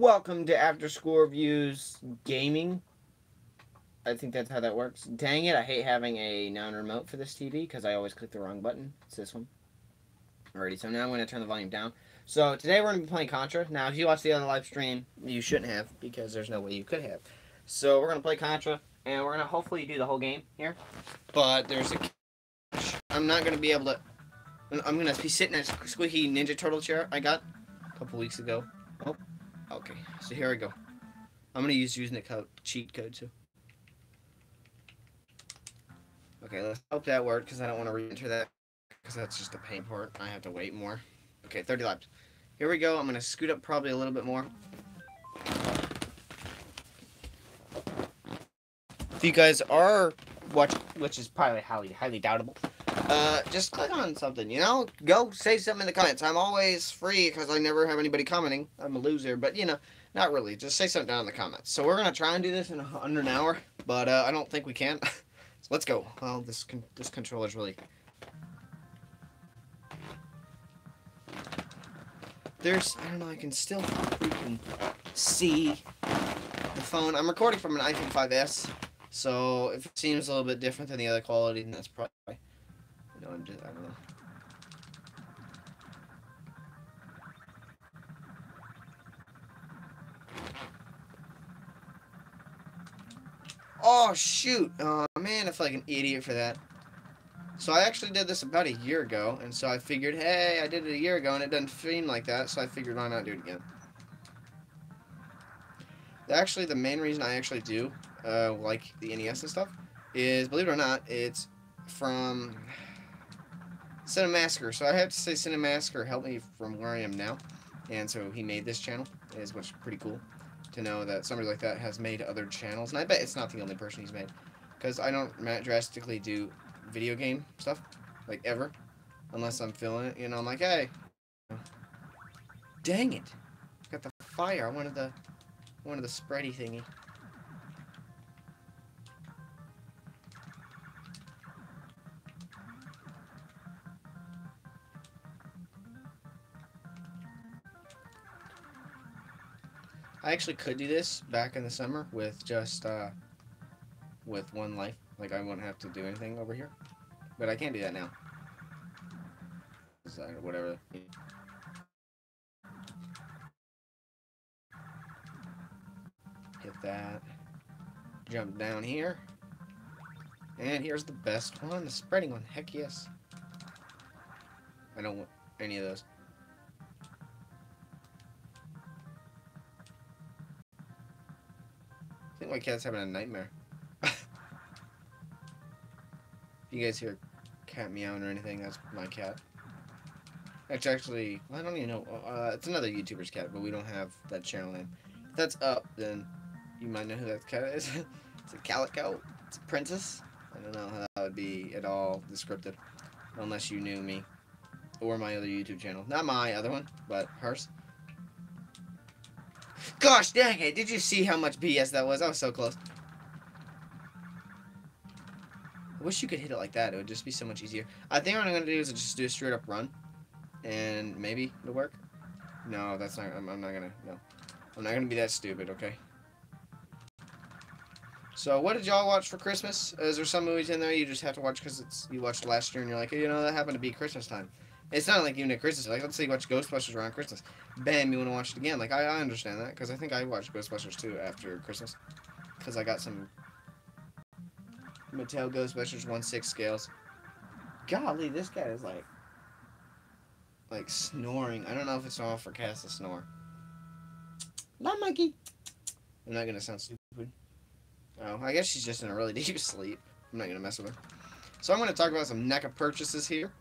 Welcome to After School Reviews Gaming. I think that's how that works. Dang it, I hate having a non-remote for this TV because I always click the wrong button. It's this one. Alrighty, so now I'm going to turn the volume down. So today we're going to be playing Contra. Now, if you watched the other live stream, you shouldn't have because there's no way you could have. So we're going to play Contra, and we're going to hopefully do the whole game here. But there's a catch. I'm not going to be able to... I'm going to be sitting in a squeaky Ninja Turtle chair I got a couple weeks ago. Oh, okay. So here I go. I'm going to use using the cheat code too. Okay, let's hope that worked because I don't want to re-enter that because that's just the pain part. I have to wait more. Okay, 30 laps. Here we go. I'm going to scoot up probably a little bit more. If you guys are watching, which is probably highly doubtable, just click on something, you know? Go say something in the comments. I'm always free because I never have anybody commenting. I'm a loser, but, you know, not really. Just say something down in the comments. So we're going to try and do this in under an hour, but I don't think we can. So let's go. Well, this controller's really... I don't know, I can still freaking see the phone. I'm recording from an iPhone 5S, so if it seems a little bit different than the other quality, then that's probably... You know, I don't know. Oh, shoot! Oh, man, I feel like an idiot for that. So I actually did this about a year ago, and so I figured, hey, I did it a year ago, and it doesn't seem like that, so I figured why not do it again. Actually, the main reason I actually do like the NES and stuff is, believe it or not, it's from Cinemasker. So I have to say Cinemasker helped me from where I am now, and so he made this channel, which is pretty cool to know that somebody like that has made other channels, and I bet it's not the only person he's made, because I don't drastically do video game stuff, like, ever, unless I'm feeling it, you know. I'm like, hey, dang it, got the fire. I wanted the spready thingy. I actually could do this back in the summer with just with one life. Like, I wouldn't have to do anything over here, but I can't do that now. Whatever. Hit that. Jump down here. And here's the best one, the spreading one. Heck yes. I don't want any of those. I think my cat's having a nightmare. If you guys hear cat meowing or anything, that's my cat. It's actually, I don't even know. It's another YouTuber's cat, but we don't have that channel name. If that's up, then you might know who that cat is. It's a calico. It's a princess. I don't know how that would be at all descriptive, unless you knew me or my other YouTube channel. Not my other one, but hers. Gosh dang it! Did you see how much BS that was? I was so close. I wish you could hit it like that. It would just be so much easier. I think what I'm gonna do is just do a straight up run, and maybe it'll work. No, that's not. I'm not gonna. No, I'm not gonna be that stupid. Okay. So, what did y'all watch for Christmas? Is there some movies in there you just have to watch because you watched last year and you're like, hey, you know, that happened to be Christmas time. It's not like even at Christmas. Like, let's say you watch Ghostbusters around Christmas. Bam, you want to watch it again. Like, I understand that because I think I watched Ghostbusters too after Christmas because I got some Mattel Ghostbusters 1/6 scales. Golly, this guy is like snoring. I don't know if it's normal for cats to snore. Not monkey. I'm not gonna sound stupid. Oh, I guess she's just in a really deep sleep. I'm not gonna mess with her. So I'm gonna talk about some NECA purchases here.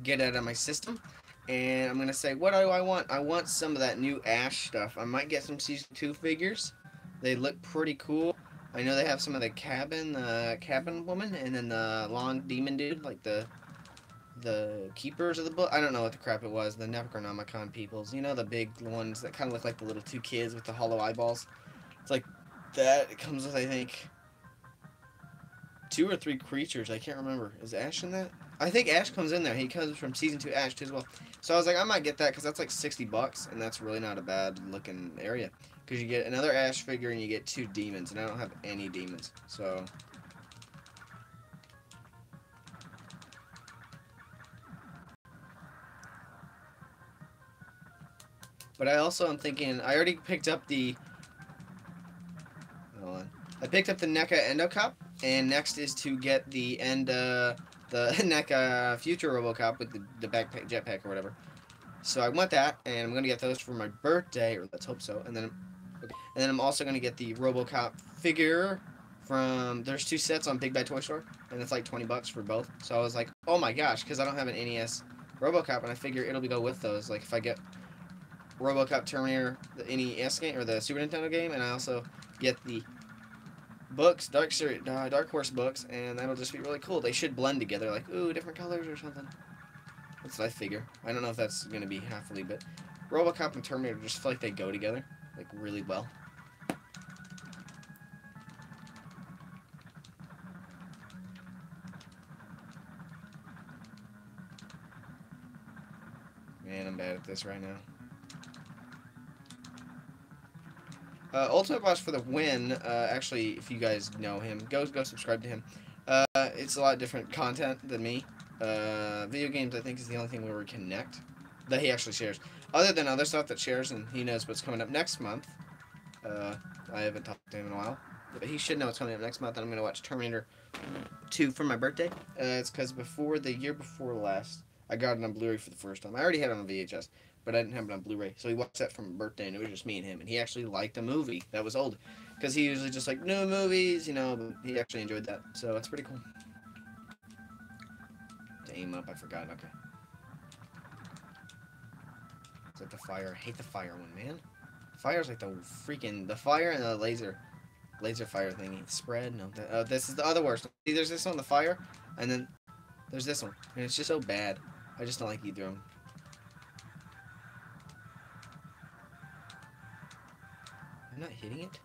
Get it out of my system. And I'm gonna say, what do I want? I want some of that new Ash stuff. I might get some Season 2 figures. They look pretty cool. I know they have some of the cabin woman, and then the long demon dude, like the keepers of the book. I don't know what the crap it was. The Necronomicon peoples. You know, the big ones that kind of look like the little two kids with the hollow eyeballs. It's like that. It comes with, I think, two or three creatures. I can't remember. Is Ash in that? I think Ash comes in there. He comes from season 2 Ash too as well. So I was like, I might get that because that's like $60, and that's really not a bad looking area. Because you get another Ash figure and you get 2 demons, and I don't have any demons. So. But I also am thinking, I already picked up the. Hold on. I picked up the NECA Endo Cup, and next is to get the the NECA Future RoboCop with the backpack, jetpack, or whatever. So I want that, and I'm gonna get those for my birthday, or let's hope so. And then, okay. And then I'm also gonna get the RoboCop figure from. There's 2 sets on Big Bad Toy Store, and it's like $20 for both. So I was like, oh my gosh, because I don't have an NES RoboCop, and I figure it'll go with those. Like if I get RoboCop Terminator, the NES game or the Super Nintendo game, and I also get the books, Dark Horse books, and that'll just be really cool. They should blend together, like ooh, different colors or something. That's what I figure. I don't know if that's gonna be halfly, but RoboCop and Terminator just feel like they go together, like really well. Man, I'm bad at this right now. Ultimate Boss for the win. Actually, if you guys know him, go subscribe to him. It's a lot different content than me. Video games, I think, is the only thing where we connect that he actually shares. Other than other stuff that shares, and he knows what's coming up next month. I haven't talked to him in a while, but he should know what's coming up next month. And I'm gonna watch Terminator 2 for my birthday. It's because the year before last, I got it on Blu-ray for the first time. I already had it on VHS, but I didn't have it on Blu-ray. So he watched that for my birthday, and it was just me and him. And he actually liked the movie that was old, because he usually just like new movies, you know. But he actually enjoyed that, so it's pretty cool. To aim up, I forgot. Okay. Is that the fire? I hate the fire one, man. Fire's like the fire and the laser fire thingy. Spread? No. This is the other worst. See, there's this one, the fire, and then there's this one. And it's just so bad. I just don't like either of them. I'm not hitting it.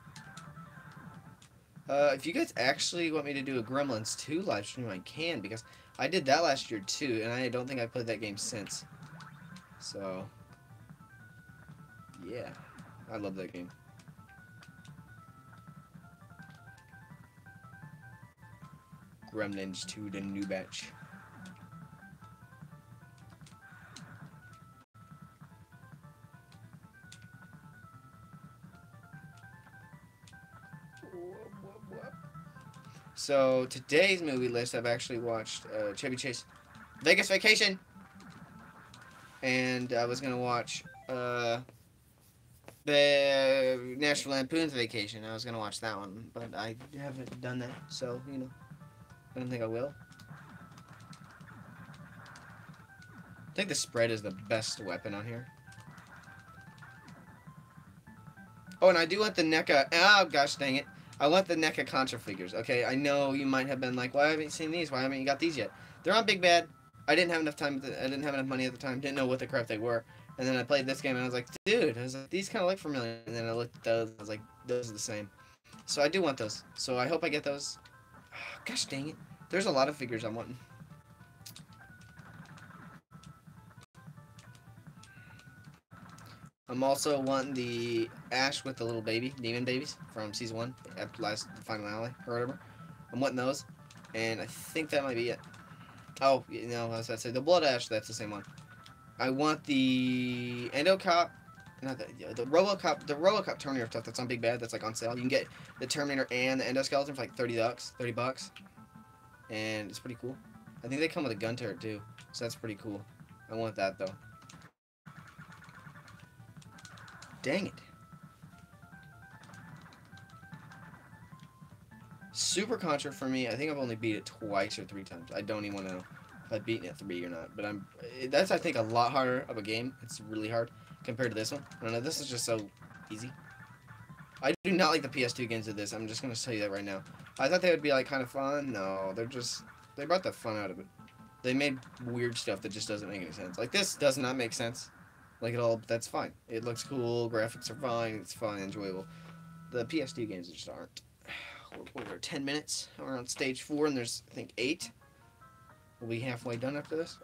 If you guys actually want me to do a Gremlins 2 live stream, I can, because I did that last year too, and I don't think I've played that game since. So, yeah. I love that game. Gremlins 2, the new batch. So today's movie list, I've actually watched Chevy Chase, Vegas Vacation, and I was gonna watch the National Lampoon's Vacation. I was gonna watch that one, but I haven't done that, so you know, I don't think I will. I think the spread is the best weapon on here. Oh, and I do want the NECA. Oh gosh, dang it! I want the NECA Contra figures. Okay, I know you might have been like, why haven't you seen these? Why haven't you got these yet? They're on Big Bad. I didn't have enough time. I didn't have enough money at the time. Didn't know what the crap they were. And then I played this game and I was like, dude, these kind of look familiar. And then I looked at those. I was like, those are the same. So I do want those. So I hope I get those. Oh, gosh dang it! There's a lot of figures I'm wanting. I'm also wanting the Ash with the little baby, demon babies from season 1, after the final alley or whatever. I'm wanting those, and I think that might be it. Oh, you know, as I said, the Blood Ash, that's the same one. I want the Endocop, not the RoboCop Terminator stuff that's on Big Bad, that's like on sale. You can get the Terminator and the Endoskeleton for like $30 bucks, and it's pretty cool. I think they come with a gun turret too, so that's pretty cool. I want that though. Dang it. Super Contra for me, I think I've only beat it twice or 3 times. I don't even want to know if I've beaten it 3 or not. But that's, I think, a lot harder of a game. It's really hard compared to this one. I don't know, this is just so easy. I do not like the PS2 games of this. I'm just going to tell you that right now. I thought they would be like kind of fun. No, they brought the fun out of it. They made weird stuff that just doesn't make any sense. Like this does not make sense. Like at all, but that's fine. It looks cool, graphics are fine, it's fun, enjoyable. The PS2 games just aren't. we're 10 minutes. We're on stage 4, and there's, I think, 8. We'll be halfway done after this.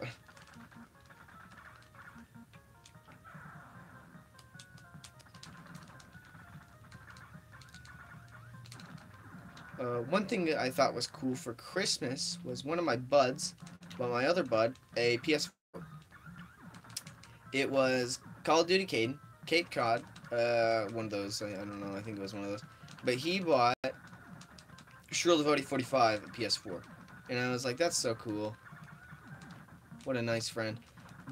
One thing that I thought was cool for Christmas was one of my buds, well, my other bud, a PS4. It was Call of Duty Cape Cod, one of those, I don't know, I think it was one of those. But he bought Shrill Devotee 45 at PS4. And I was like, that's so cool. What a nice friend.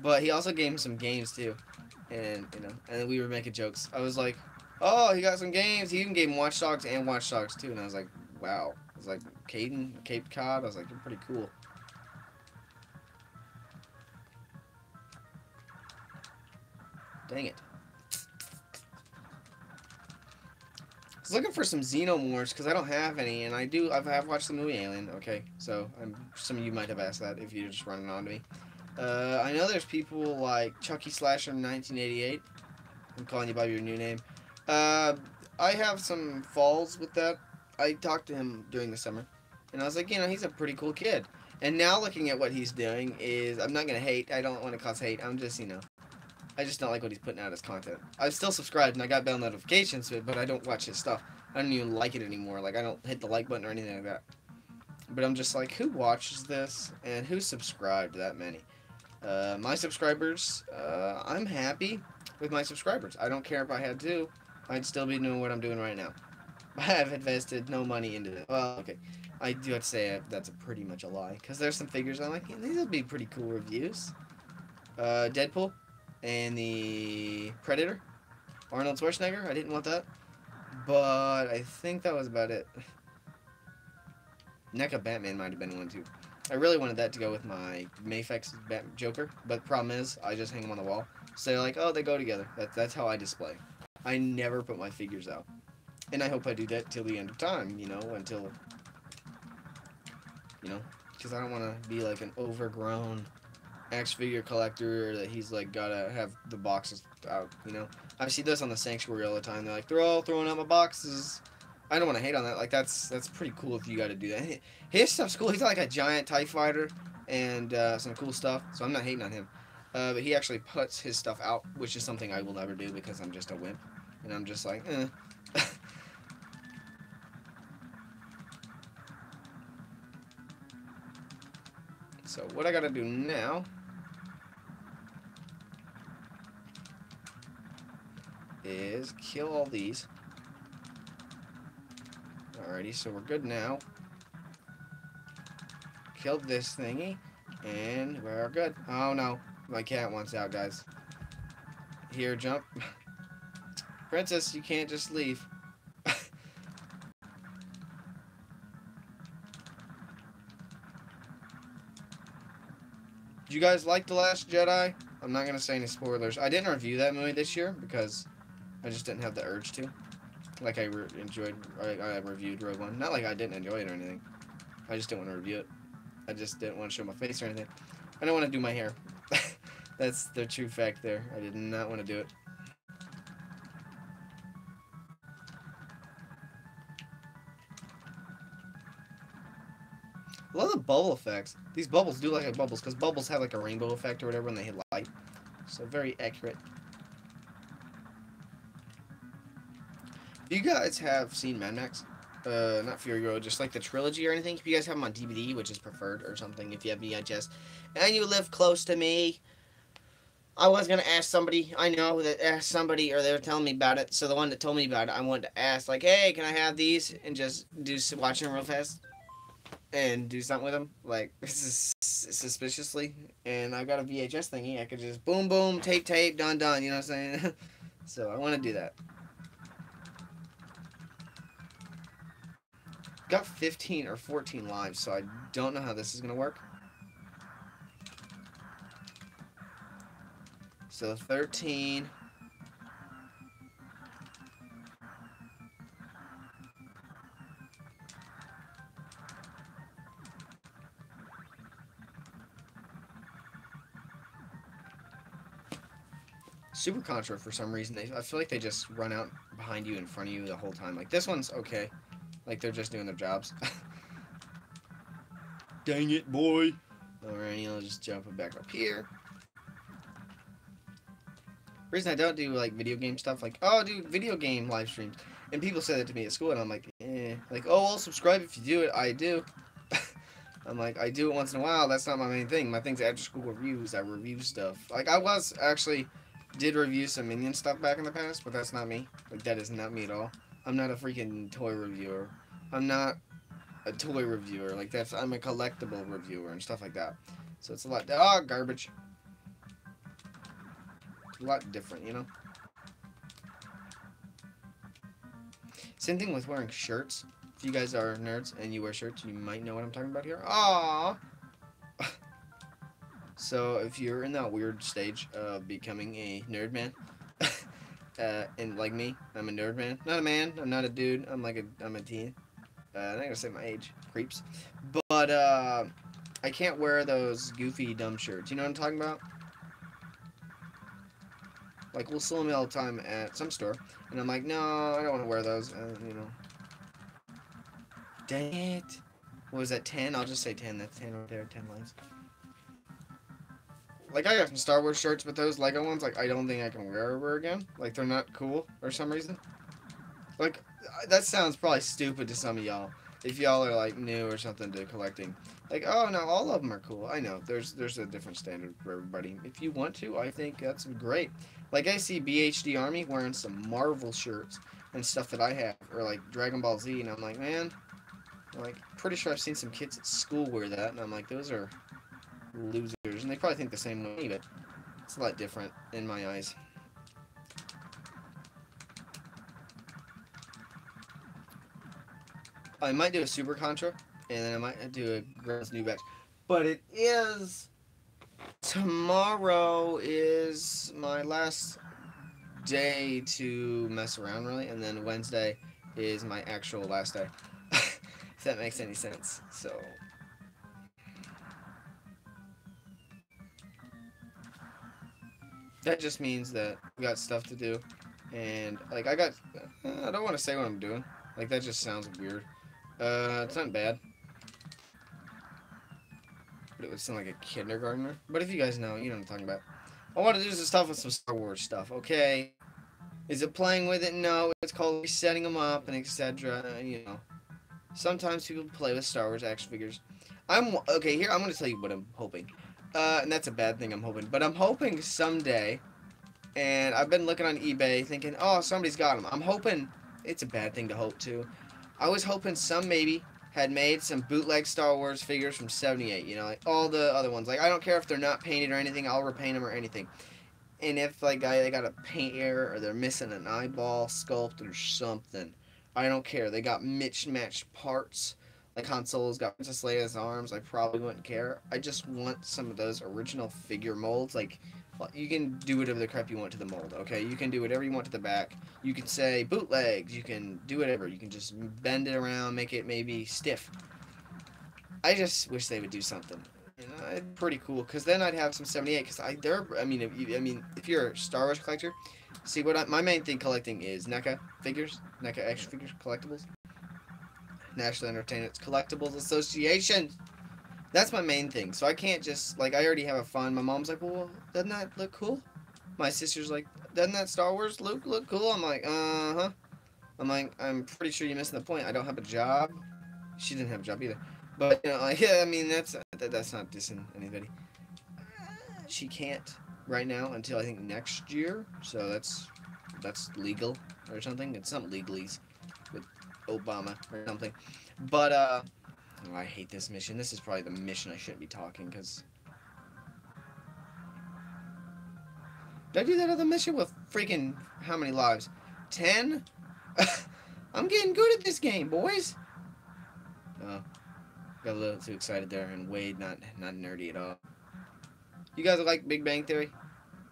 But he also gave him some games too. And, you know, and we were making jokes. I was like, oh, he got some games. He even gave him Watch Dogs and Watch Dogs 2. And I was like, wow. I was like, Cape Cod. I was like, you're pretty cool. Dang it. I was looking for some Xenomorphs because I don't have any. And I have watched the movie Alien. Okay. So some of you might have asked that if you're just running on to me. I know there's people like Chucky Slasher 1988. I'm calling you by your new name. I have some falls with that. I talked to him during the summer, and I was like, you know, he's a pretty cool kid. And now looking at what he's doing is, I'm not going to hate. I don't want to cause hate. I'm just, you know, I just don't like what he's putting out as content. I'm still subscribed, and I got bell notifications to it, but I don't watch his stuff. I don't even like it anymore. Like, I don't hit the like button or anything like that. But I'm just like, who watches this, and who's subscribed that many? My subscribers, I'm happy with my subscribers. I don't care if I had to. I'd still be doing what I'm doing right now. I have invested no money into it. Well, okay. I do have to say that's pretty much a lie. Because there's some figures I'm like, yeah, these would be pretty cool reviews. Deadpool and the Predator. Arnold Schwarzenegger. I didn't want that. But I think that was about it. NECA Batman might have been one too. I really wanted that to go with my Mafex Joker, but the problem is I just hang them on the wall. So they're like, oh, they go together. That's how I display. I never put my figures out. And I hope I do that till the end of time, you know, until, you know, because I don't want to be like an overgrown action figure collector that he's like gotta have the boxes out, you know. I see this on the Sanctuary all the time. They're like, they're all throwing out my boxes. I don't want to hate on that. Like, that's pretty cool if you got to do that. His stuff's cool. He's got like a giant TIE fighter and some cool stuff. So I'm not hating on him. But he actually puts his stuff out, which is something I will never do because I'm just a wimp. And I'm just like, eh. So what I got to do now is kill all these. Alrighty, so we're good now. Killed this thingy, and we're good. Oh no, my cat wants out, guys. Here, jump. Princess, you can't just leave. Did you guys like The Last Jedi? I'm not going to say any spoilers. I didn't review that movie this year because I just didn't have the urge to. Like I reviewed Rogue One. Not like I didn't enjoy it or anything. I just didn't want to review it. I just didn't want to show my face or anything. I don't want to do my hair. That's the true fact there. I did not want to do it. I love the bubble effects. These bubbles do look like bubbles because bubbles have like a rainbow effect or whatever when they hit light. So very accurate. Do you guys have seen Mad Max? Not Fury Road, just like the trilogy or anything? If you guys have them on DVD, which is preferred or something, if you have VHS, and you live close to me, I was going to ask somebody, I know that asked somebody, or they were telling me about it, so the one that told me about it, I wanted to ask, like, hey, can I have these? And just watch them real fast. And do something with them, like, suspiciously. And I've got a VHS thingy, I could just boom, boom, tape, done, you know what I'm saying? So I want to do that. Got 15 or 14 lives, so I don't know how this is going to work. So 13. Super Contra, for some reason, I feel like they just run out behind you, in front of you the whole time. Like, this one's okay. Like they're just doing their jobs. Dang it, boy. Alright, I'll just jump it back up here. Reason I don't do like video game stuff, like, oh, dude, video game live streams. And people say that to me at school, and I'm like, eh. Like, oh, I'll subscribe if you do it. I do. I'm like, I do it once in a while. That's not my main thing. My thing's after school reviews. I review stuff. Like, I was actually did review some Minion stuff back in the past, but that's not me. Like, that is not me at all. I'm not a freaking toy reviewer. I'm not a toy reviewer. Like, I'm a collectible reviewer and stuff like that. So it's a lot. Oh, garbage. A lot different, you know? Same thing with wearing shirts. If you guys are nerds and you wear shirts, you might know what I'm talking about here. Aww! So, if you're in that weird stage of becoming a nerd man, and like me, I'm a nerd man. Not a man, I'm not a dude, I'm a teen. I'm not gonna say my age. Creeps. But, I can't wear those goofy, dumb shirts. You know what I'm talking about? Like, we'll sell them all the time at some store. And I'm like, no, I don't want to wear those. You know. Dang it. What was that, 10? I'll just say 10. That's 10 right there. 10 lines. Like, I got some Star Wars shirts, but those Lego ones, like, I don't think I can wear ever again. Like, they're not cool for some reason. Like, that sounds probably stupid to some of y'all. If y'all are, like, new or something to collecting. Like, oh, no, all of them are cool. I know. There's a different standard for everybody. If you want to, I think that's great. Like, I see BHD Army wearing some Marvel shirts and stuff that I have. Or, like, Dragon Ball Z. And I'm like, man. I'm like, pretty sure I've seen some kids at school wear that. And I'm like, those are losers. And they probably think the same way, but it's a lot different in my eyes. I might do a Super Contra, and then I might do a Grandma's New Batch. But it is... Tomorrow is my last day to mess around, really, and then Wednesday is my actual last day. If that makes any sense. So... that just means that we got stuff to do. And, like, I don't want to say what I'm doing. Like, that just sounds weird. It's not bad. But it would sound like a kindergartner. But if you guys know, you know what I'm talking about. I want to do some stuff with some Star Wars stuff, okay? Is it playing with it? No. It's called resetting them up and etc. You know. Sometimes people play with Star Wars action figures. Okay, here, I'm going to tell you what I'm hoping. And that's a bad thing I'm hoping. But I'm hoping someday, and I've been looking on eBay thinking, oh, somebody's got them. I'm hoping, it's a bad thing to hope too. I was hoping some maybe had made some bootleg Star Wars figures from 78, you know, like all the other ones. Like, I don't care if they're not painted or anything, I'll repaint them or anything. And if, like, they got a paint error or they're missing an eyeball sculpt or something, I don't care. They got mismatched parts. Like Han Solo's got Princess Leia's arms, I probably wouldn't care. I just want some of those original figure molds. Like, you can do whatever the crap you want to the mold, okay? You can do whatever you want to the back. You can say bootlegs. You can do whatever. You can just bend it around, make it maybe stiff. I just wish they would do something. You know, it's pretty cool, because then I'd have some 78, because if you're a Star Wars collector, see, my main thing collecting is NECA figures, NECA action figures, collectibles. National Entertainment Collectibles Association. That's my main thing. So I can't just, like, I already have a fund. My mom's like, well, doesn't that look cool? My sister's like, doesn't that Star Wars look cool? I'm like, uh-huh. I'm like, I'm pretty sure you're missing the point. I don't have a job. She didn't have a job either. But, you know, like, yeah, I mean, that's not dissing anybody. She can't right now until I think next year. So that's legal or something. It's some legalese with Obama or something. But, oh, I hate this mission. This is probably the mission I shouldn't be talking, because... Did I do that other mission with freaking... how many lives? 10? I'm getting good at this game, boys! Oh. Got a little too excited there, and Wade not nerdy at all. You guys like Big Bang Theory?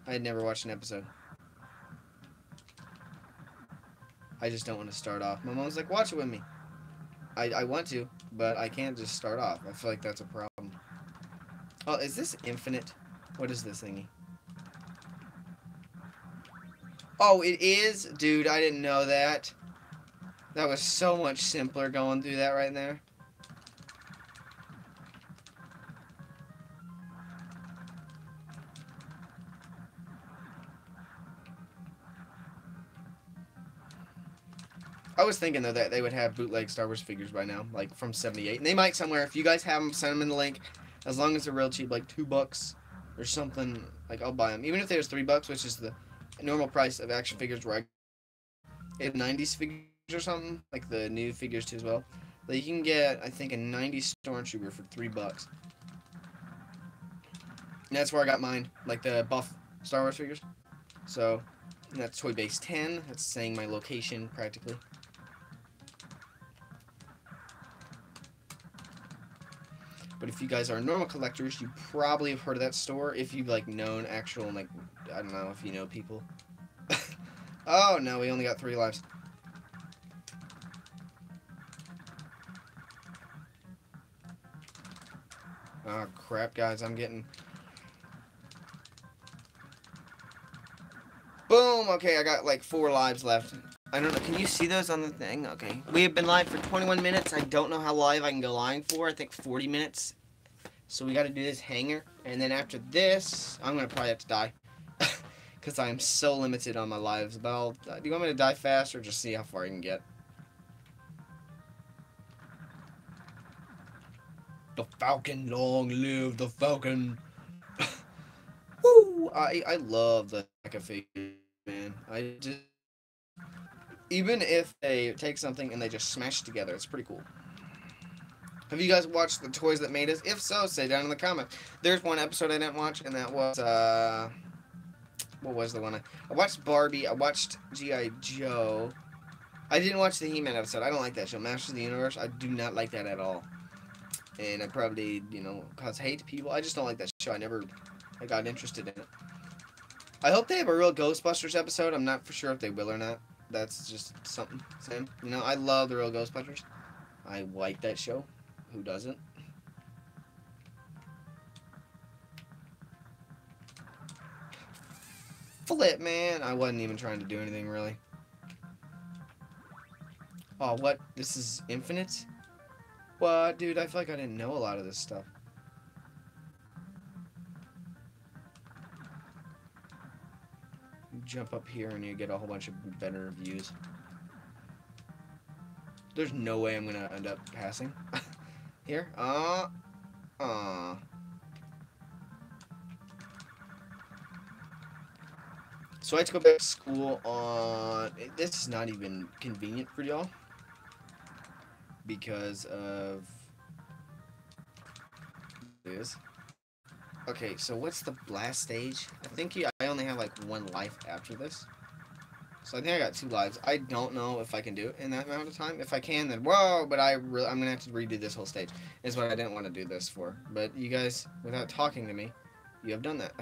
I had never watched an episode. I just don't want to start off. My mom's like, watch it with me. I want to, but I can't just start off. I feel like that's a problem. Oh, is this infinite? What is this thingy? Oh, it is? Dude, I didn't know that. That was so much simpler going through that right there. I was thinking though that they would have bootleg Star Wars figures by now, like from '78, and they might somewhere. If you guys have them, send them in the link. As long as they're real cheap, like $2 or something, like I'll buy them. Even if there's $3, which is the normal price of action figures, where I get '90s figures or something, like the new figures too as well. But you can get, I think, a '90s Stormtrooper for $3. And that's where I got mine, like the buff Star Wars figures. So that's Toy Base 10. That's saying my location practically. But if you guys are normal collectors, you probably have heard of that store. If you've like known actual, like, I don't know if you know people. Oh no, we only got 3 lives. Oh crap, guys, I'm getting. Boom. Okay, I got like 4 lives left. I don't know. Can you see those on the thing? Okay. We have been live for 21 minutes. I don't know how live I can go live for. I think 40 minutes. So we got to do this hanger. And then after this, I'm going to probably have to die. Because I am so limited on my lives. But do you want me to die fast or just see how far I can get? The Falcon, long live the Falcon. Woo! I love the NECA figures, man. I just... Even if they take something and they just smash it together, it's pretty cool. Have you guys watched the Toys That Made Us? If so, say down in the comments. There's one episode I didn't watch, and that was, what was the one? I watched Barbie, I watched G.I. Joe. I didn't watch the He-Man episode. I don't like that show. Masters of the Universe, I do not like that at all. And I probably, you know, cause hate to people. I just don't like that show. I got interested in it. I hope they have a real Ghostbusters episode. I'm not for sure if they will or not. That's just something. Same. You know, I love the real Ghostbusters. I like that show. Who doesn't? Flip, man. I wasn't even trying to do anything, really. Oh, what? This is infinite? What? Dude, I feel like I didn't know a lot of this stuff. You jump up here and you get a whole bunch of better views. There's no way I'm gonna end up passing. Here? So I had to go back to school on... This is not even convenient for y'all. Because of... This. Okay, so what's the last stage? I think I only have like 1 life after this. So I think I got 2 lives. I don't know if I can do it in that amount of time. If I can, then whoa, but I'm going to have to redo this whole stage. Is what I didn't want to do this for. But you guys, without talking to me, you have done that.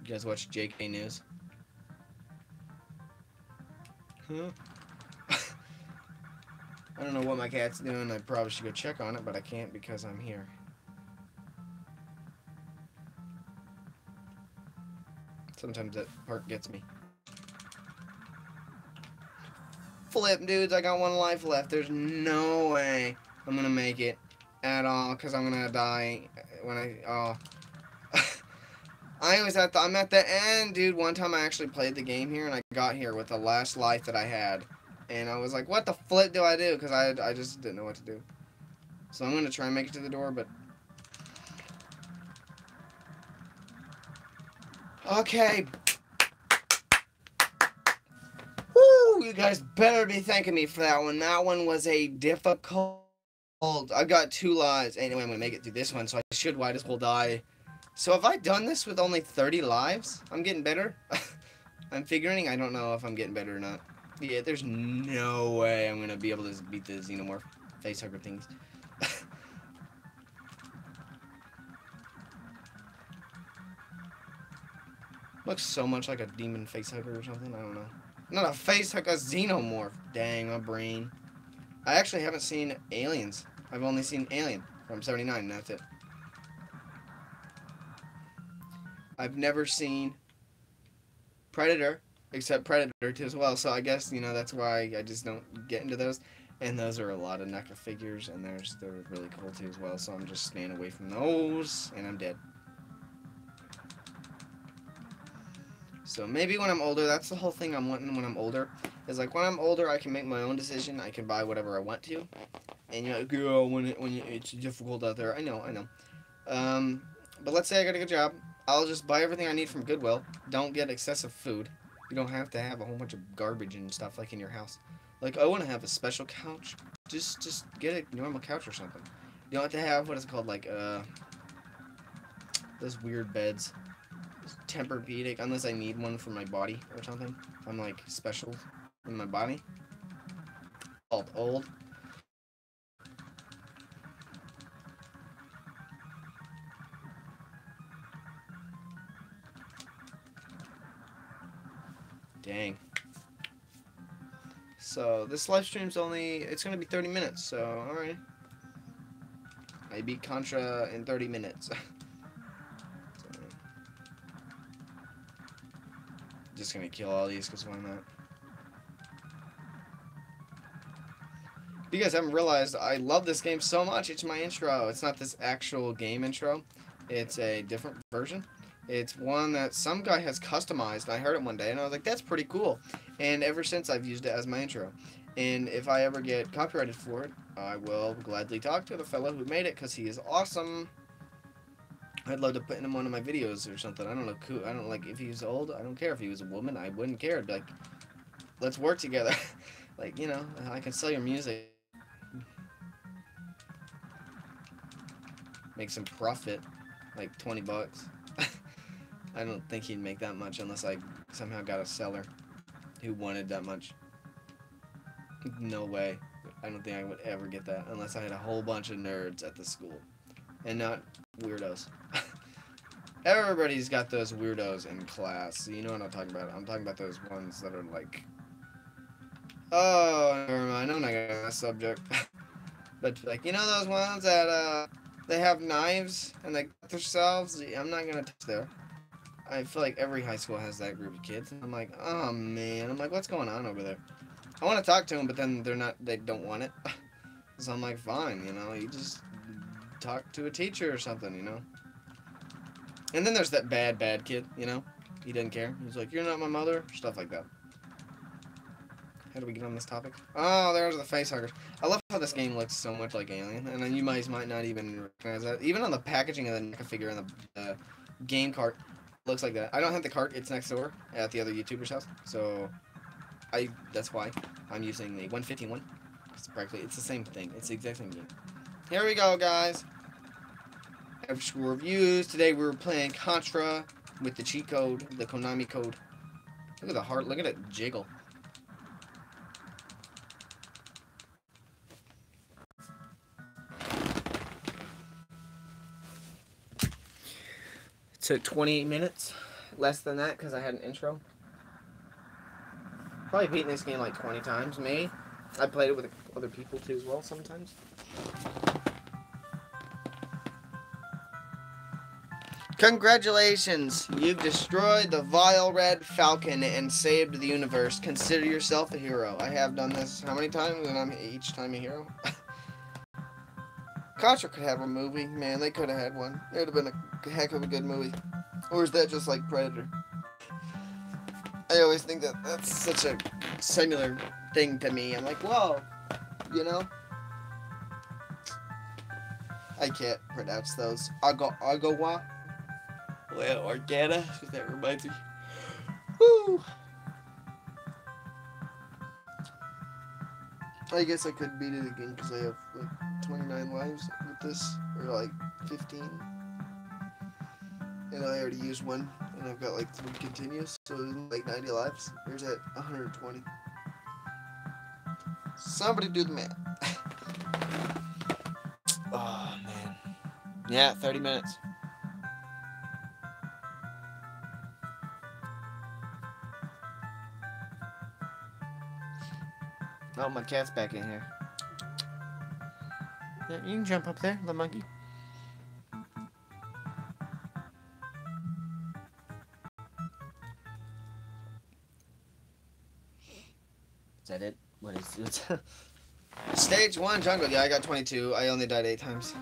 You guys watch JK News? Huh? I don't know what my cat's doing. I probably should go check on it, but I can't because I'm here. Sometimes that part gets me. Flip, dudes. I got 1 life left. There's no way I'm going to make it at all because I'm going to die when I was I'm at the end, dude. One time I actually played the game here and I got here with the last life that I had. And I was like, what the flip do I do? Because I just didn't know what to do. So I'm going to try and make it to the door, but... Okay. Woo! You guys better be thanking me for that one. That one was a difficult... I've got 2 lives. Anyway, I'm going to make it through this one, so I should might as well die. So have I done this with only 30 lives? I'm getting better. I'm figuring. I don't know if I'm getting better or not. Yeah, there's no way I'm going to be able to beat the Xenomorph facehugger things. Looks so much like a demon facehugger or something. I don't know. Not a facehugger, a Xenomorph. Dang, my brain. I actually haven't seen Aliens. I've only seen Alien from '79, and that's it. I've never seen Predator. except Predator too as well. So I guess that's why I just don't get into those. And those are a lot of NECA figures, and they're really cool too as well. So I'm just staying away from those, and I'm dead. So maybe when I'm older, that's the whole thing I'm wanting when I'm older. Is like when I'm older, I can make my own decision. I can buy whatever I want to. And you're like, girl, it's difficult out there. I know, I know. Um, but let's say I got a good job. I'll just buy everything I need from Goodwill. Don't get excessive food. You don't have to have a whole bunch of garbage and stuff like in your house. Like I want to have a special couch. Just get a normal couch or something. You don't have to have what is it called, like those weird beds. Tempur-Pedic, unless I need one for my body or something. I'm like special in my body. Called old. Dang. So this live stream's it's gonna be 30 minutes, so alright. I beat Contra in 30 minutes. So, just gonna kill all these because why not? If you guys haven't realized, I love this game so much. It's my intro. It's not this actual game intro. It's a different version. It's one that some guy has customized. I heard it one day, and I was like, that's pretty cool. And ever since, I've used it as my intro. And if I ever get copyrighted for it, I will gladly talk to the fellow who made it, because he is awesome. I'd love to put him in one of my videos or something. I don't know. I don't like if he's old. I don't care if he was a woman. I wouldn't care. I'd be like, let's work together. Like, I can sell your music. Make some profit, like 20 bucks. I don't think he'd make that much unless I somehow got a seller who wanted that much. No way. I don't think I would ever get that unless I had a whole bunch of nerds at the school and not weirdos. Everybody's got those weirdos in class. You know what I'm talking about. I'm talking about those ones that are like, oh, never mind. I'm not going to that subject. But like, those ones that they have knives and they cut themselves. I'm not gonna touch there. I feel like every high school has that group of kids. I'm like, oh man. I'm like, what's going on over there? I want to talk to them, but then they don't want it. So I'm like, fine, you just talk to a teacher or something, And then there's that bad kid, he doesn't care. He's like, you're not my mother, stuff like that. How do we get on this topic? Oh, there's the face huggers. I love how this game looks so much like Alien, and then you might not even recognize that. Even on the packaging of the NECA figure and the game cart, it looks like that. I don't have the cart; it's next door at the other YouTuber's house, so that's why I'm using the 151. It's the same thing. It's the exact same game. Here we go, guys. After school reviews. Today we were playing Contra with the cheat code, the Konami code. Look at the heart. Look at it jiggle. Took 28 minutes, less than that because I had an intro. Probably beaten this game like 20 times, me. I played it with other people too as well sometimes. Congratulations! You've destroyed the vile red falcon and saved the universe. Consider yourself a hero. I have done this how many times, and I'm each time a hero? Contra could have a movie. Man, they could have had one. It would have been a heck of a good movie. Or is that just like Predator? I always think that that's such a similar thing to me. I'm like, whoa, I can't pronounce those. Agawa. Well, Organa. That reminds me. Woo! I guess I could beat it again because I have like 29 lives with this, or like 15. And I already used one, and I've got like 3 continuous, so like 90 lives. Here's at 120. Somebody do the math. Oh, man. Yeah, 30 minutes. Oh, my cat's back in here. Yeah, you can jump up there, the monkey. Is that it? What is it? Stage 1 jungle. Yeah, I got 22. I only died 8 times.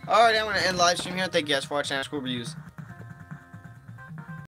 Alright, I'm going to end live stream here. Thank you guys for watching. School reviews.